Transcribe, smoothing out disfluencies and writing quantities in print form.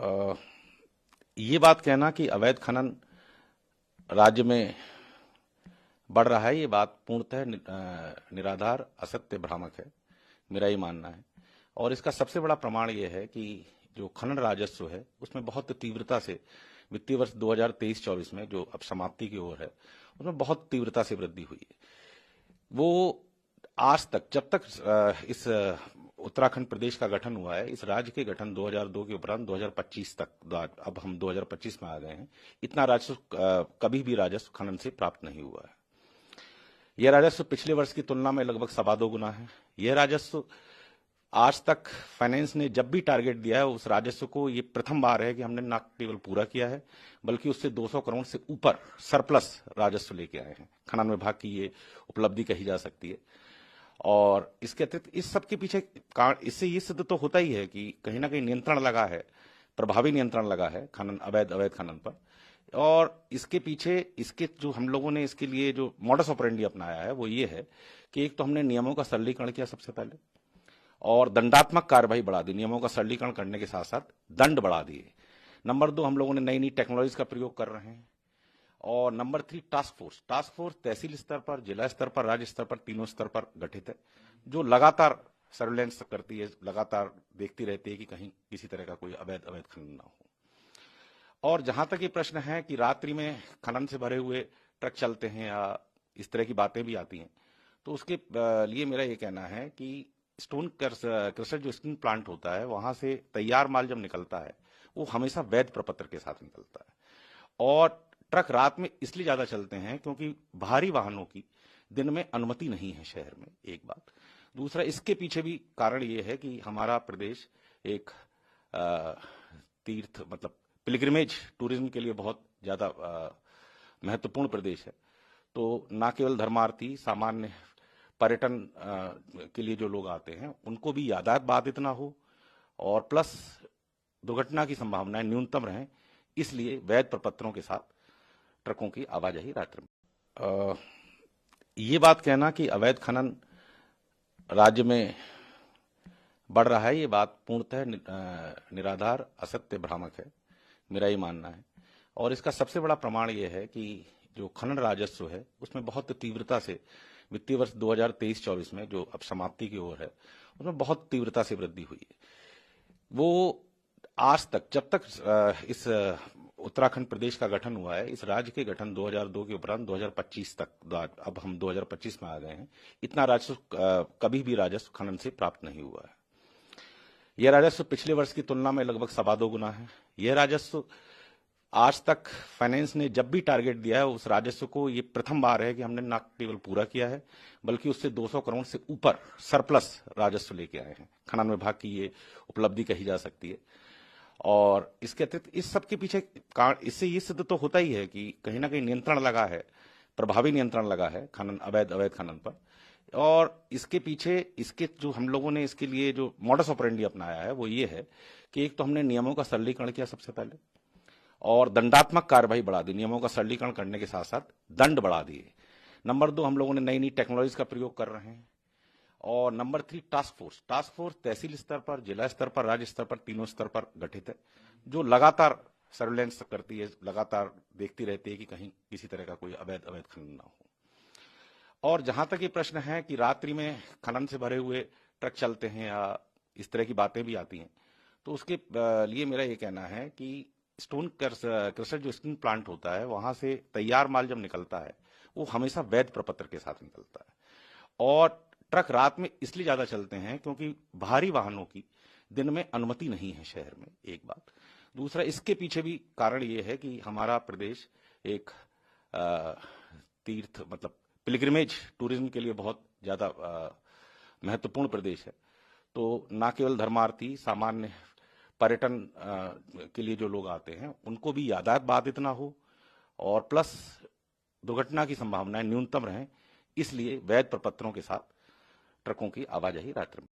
अ, ये बात कहना कि अवैध खनन राज्य में बढ़ रहा है, ये बात पूर्णतः निराधार, असत्य, भ्रामक है। मेरा ये मानना है। और इसका सबसे बड़ा प्रमाण ये है कि जो खनन राजस्व है उसमें बहुत तीव्रता से वित्तीय वर्ष 2023-24 में, जो अब समाप्ति की ओर है, उसमें बहुत तीव्रता से वृद्धि हुई है। वो आज तक, जब तक इस उत्तराखंड प्रदेश का गठन हुआ है, इस राज्य के गठन 2002 के उपरांत 2025 तक, अब हम 2025 में आ गए हैं, इतना राजस्व कभी भी राजस्व खनन से प्राप्त नहीं हुआ है। यह राजस्व पिछले वर्ष की तुलना में लगभग 2.25 गुना है। यह राजस्व आज तक फाइनेंस ने जब भी टारगेट दिया है, उस राजस्व को ये प्रथम बार है कि हमने न केवल पूरा किया है, बल्कि उससे 200 करोड़ से ऊपर सरप्लस राजस्व लेके आए हैं। खनन विभाग की ये उपलब्धि कही जा सकती है। और इसके अतिरिक्त इस सब के पीछे इससे ये सिद्ध तो होता ही है कि कहीं ना कहीं नियंत्रण लगा है, प्रभावी नियंत्रण लगा है खनन, अवैध खनन पर। और इसके पीछे इसके जो हम लोगों ने इसके लिए जो मॉडस ऑपरेंडी अपनाया है वो ये है कि एक तो हमने नियमों का सरलीकरण किया सबसे पहले, और दंडात्मक कार्रवाई बढ़ा दी। नियमों का सरलीकरण करने के साथ साथ दंड बढ़ा दिए। नंबर 2, हम लोगों ने नई नई टेक्नोलॉजी का प्रयोग कर रहे हैं। और नंबर 3, टास्क फोर्स तहसील स्तर पर, जिला स्तर पर, राज्य स्तर पर, तीनों स्तर पर गठित है, जो लगातार सर्वेलेंस करती है, लगातार देखती रहती है कि कहीं किसी तरह का कोई अवैध खनन ना हो। और जहां तक ये प्रश्न है कि रात्रि में खनन से भरे हुए ट्रक चलते हैं या इस तरह की बातें भी आती हैं, तो उसके लिए मेरा ये कहना है कि स्टोन क्रशर जो स्टील प्लांट होता है, वहां से तैयार माल जब निकलता है वो हमेशा वैध प्रपत्र के साथ निकलता है। और ट्रक रात में इसलिए ज्यादा चलते हैं क्योंकि भारी वाहनों की दिन में अनुमति नहीं है शहर में, एक बात। दूसरा, इसके पीछे भी कारण ये है कि हमारा प्रदेश एक तीर्थ मतलब पिलग्रिमेज टूरिज्म के लिए बहुत ज्यादा महत्वपूर्ण प्रदेश है। तो न केवल धर्मार्थी, सामान्य पर्यटन के लिए जो लोग आते हैं उनको भी यातायात बाधित ना हो, और प्लस दुर्घटना की संभावनाएं न्यूनतम रहें, इसलिए वैध प्रपत्रों के साथ ट्रकों की आवाजाही रात्रि में। ये बात कहना कि अवैध खनन राज्य में बढ़ रहा है, ये बात पूर्णतः निराधार, असत्य, भ्रामक है। मेरा ये मानना है। और इसका सबसे बड़ा प्रमाण ये है कि जो खनन राजस्व है उसमें बहुत तीव्रता से वित्तीय वर्ष 2023-24 में, जो अब समाप्ति की ओर है, उसमें बहुत तीव्रता से वृद्धि हुई है। वो आज तक, जब तक इस उत्तराखंड प्रदेश का गठन हुआ है, इस राज्य के गठन 2002 के उपरांत 2025 तक, अब हम 2025 में आ गए हैं, इतना राजस्व कभी भी राजस्व खनन से प्राप्त नहीं हुआ है। यह राजस्व पिछले वर्ष की तुलना में लगभग 2.25 गुना है। यह राजस्व आज तक फाइनेंस ने जब भी टारगेट दिया है, उस राजस्व को ये प्रथम बार है कि हमने न केवल पूरा किया है, बल्कि उससे 200 करोड़ से ऊपर सरप्लस राजस्व लेके आए हैं। खनन विभाग की ये उपलब्धि कही जा सकती है। और इसके अतिरिक्त इस सब के पीछे इससे ये सिद्ध तो होता ही है कि कहीं ना कहीं नियंत्रण लगा है, प्रभावी नियंत्रण लगा है खनन, अवैध खनन पर। और इसके पीछे इसके जो हम लोगों ने इसके लिए जो मॉडस ऑपरेंडी अपनाया है वो ये है कि एक तो हमने नियमों का सरलीकरण किया सबसे पहले, और दंडात्मक कार्रवाई बढ़ा दी। नियमों का सरलीकरण करने के साथ साथ दंड बढ़ा दिए। नंबर 2, हम लोगों ने नई नई टेक्नोलॉजी का प्रयोग कर रहे हैं। और नंबर 3, टास्क फोर्स तहसील स्तर पर, जिला स्तर पर, राज्य स्तर पर, तीनों स्तर पर गठित है, जो लगातार सर्वेलेंस करती है, लगातार देखती रहती है कि कहीं किसी तरह का कोई अवैध खनन ना हो। और जहां तक ये प्रश्न है कि रात्रि में खनन से भरे हुए ट्रक चलते हैं या इस तरह की बातें भी आती हैं, तो उसके लिए मेरा ये कहना है कि स्टोन क्रशर जो स्टील प्लांट होता है, वहां से तैयार माल जब निकलता है वो हमेशा वैध प्रपत्र के साथ निकलता है। और ट्रक रात में इसलिए ज्यादा चलते हैं क्योंकि भारी वाहनों की दिन में अनुमति नहीं है शहर में, एक बात। दूसरा, इसके पीछे भी कारण ये है कि हमारा प्रदेश एक तीर्थ मतलब पिलग्रिमेज टूरिज्म के लिए बहुत ज्यादा महत्वपूर्ण प्रदेश है। तो न केवल धर्मार्थी, सामान्य पर्यटन के लिए जो लोग आते हैं उनको भी यातायात बाधित ना हो, और प्लस दुर्घटना की संभावनाएं न्यूनतम रहें, इसलिए वैध प्रपत्रों के साथ ट्रकों की आवाजाही रात्रि में।